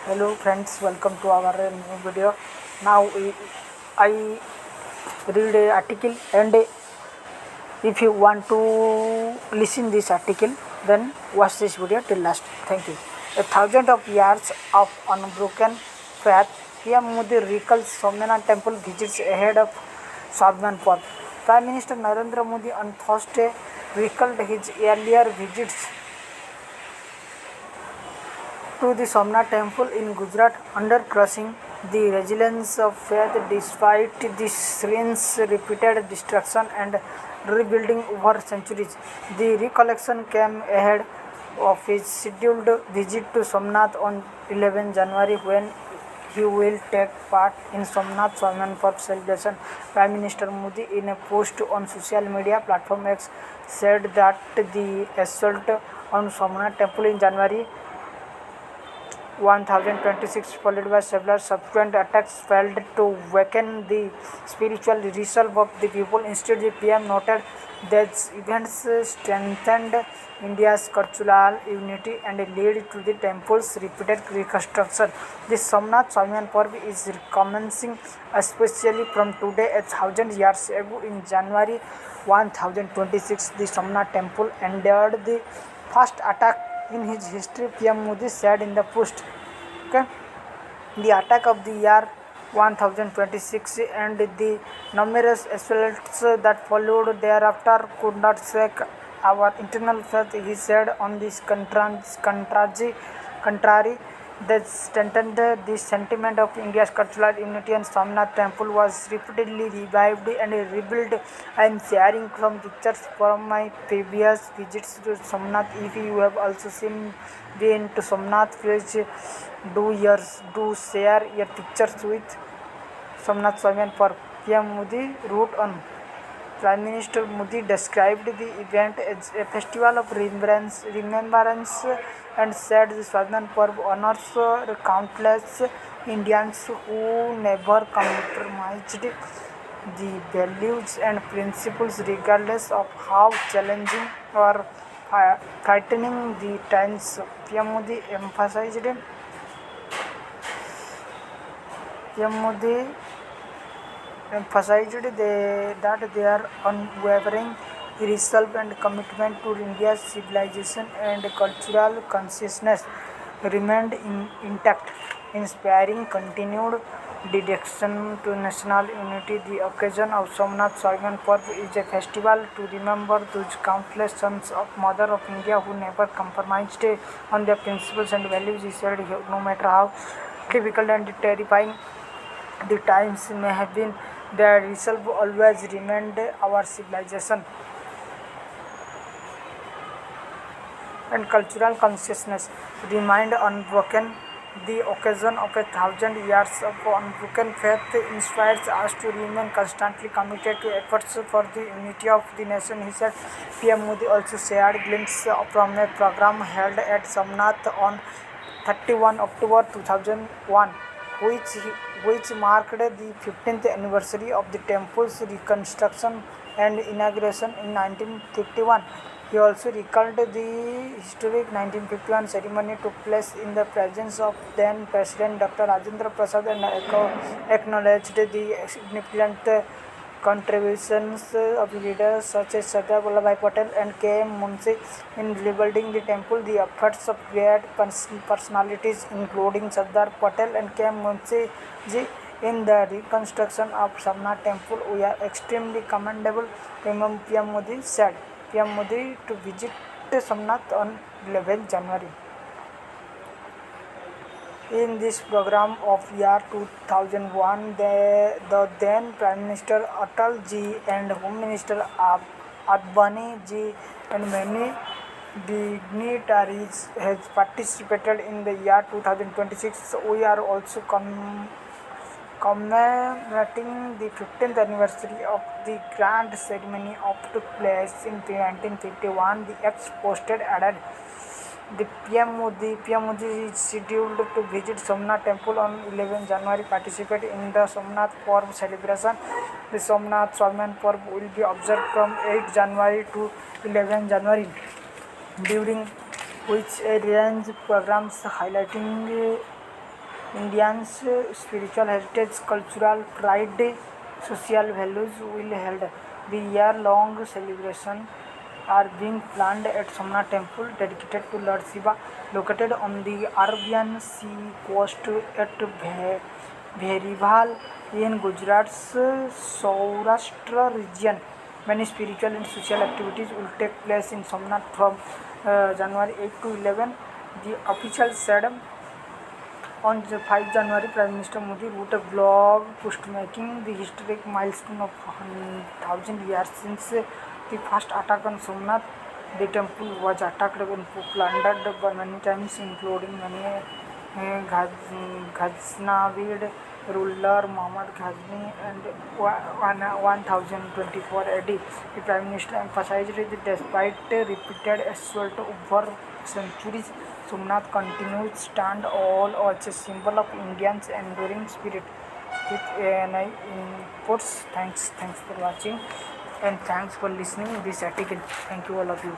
Hello friends, welcome to our new video. Now I read a article, and if you want to listen this article, then watch this video till last. Thank you. A thousand of years of unbroken faith, PM Modi recalls Somnath temple visits ahead of Sadhman Parv. Prime Minister Narendra Modi on Thursday recalled his earlier visits to the Somnath temple in Gujarat, undercrossing the resilience of faith despite the shrines repeated destruction and rebuilding over centuries. The recollection came ahead of his scheduled visit to Somnath on 11 January, when he will take part in Somnath Swamin Parv celebration. Prime Minister Modi, in a post on social media platform X, said that the assault on Somnath temple in January 1026, followed by several subsequent attacks, failed to weaken the spiritual resolve of the people. Instead, the PM noted that events strengthened India's cultural unity and led to the temple's repeated reconstruction. The Somnath Swamin Parv is commencing especially from today, 1,000 years ago. In January 1026, the Somnath temple endured the first attack in his history, PM Modi said in the post. Okay? The attack of the year 1026 and the numerous assaults that followed thereafter could not shake our internal faith, he said. On this contrary, that strengthened the sentiment of India's cultural unity, and Somnath temple was repeatedly revived and rebuilt. I am sharing some pictures from my previous visits to Somnath. If you have also been to Somnath, please do share your pictures with Somnath Swamin Parv. PM Modi wrote on. Prime Minister Modi described the event as a festival of remembrance and said the Swamin Parv honors countless Indians who never compromised the values and principles regardless of how challenging or frightening the times. PM Modi emphasized that their unwavering resolve and commitment to India's civilization and cultural consciousness remained intact, inspiring continued dedication to national unity. The occasion of Somnath Swamin Parv is a festival to remember those countless sons of Mother of India who never compromised on their principles and values, he said. No matter how difficult and terrifying the times may have been, their resolve always remained our civilization and cultural consciousness remained unbroken. The occasion of 1,000 years of unbroken faith inspires us to remain constantly committed to efforts for the unity of the nation, he said. PM Modi also shared glimpses from a program held at Somnath on 31 October 2001, which marked the 15th anniversary of the temple's reconstruction and inauguration in 1951. He also recalled the historic 1951 ceremony took place in the presence of then President Dr. Rajendra Prasad and acknowledged the significant contributions of leaders such as Sardar Vallabhbhai Patel and K.M. Munshi in rebuilding the temple. The efforts of great personalities including Sardar Patel and K.M. Munshi ji in the reconstruction of Somnath temple were extremely commendable, PM Modi said. PM Modi to visit Somnath on 11 January. In this program of year 2001, the then Prime Minister Atal ji and Home Minister Advani ji and many dignitaries has participated in the year 2026. We are also commemorating the 15th anniversary of the grand ceremony of took place in 1951. The ex posted added. The PM Modi is scheduled to visit Somnath temple on 11 January, participate in the Somnath Parv celebration. The Somnath Swamin Parv will be observed from 8 January to 11 January, during which a range programs highlighting Indians' spiritual heritage, cultural pride, social values will held. The year-long celebration are being planned at Somnath Temple, dedicated to Lord Shiva, located on the Arabian Sea coast at Bherival in Gujarat's Saurashtra region. Many spiritual and social activities will take place in Somnath from January 8 to 11. The official said on 5 January, Prime Minister Modi wrote a blog post marking the historic milestone of 1,000 years since the first attack on Somnath. The temple was attacked and plundered by many times, including many Ghaznavid ruler Muhammad Ghazni and 1024 AD. The Prime Minister emphasized that despite repeated assault over centuries, Somnath continues to stand all as a symbol of Indians' enduring spirit. With ANI inputs, thanks for watching and thanks for listening this article. Thank you all of you.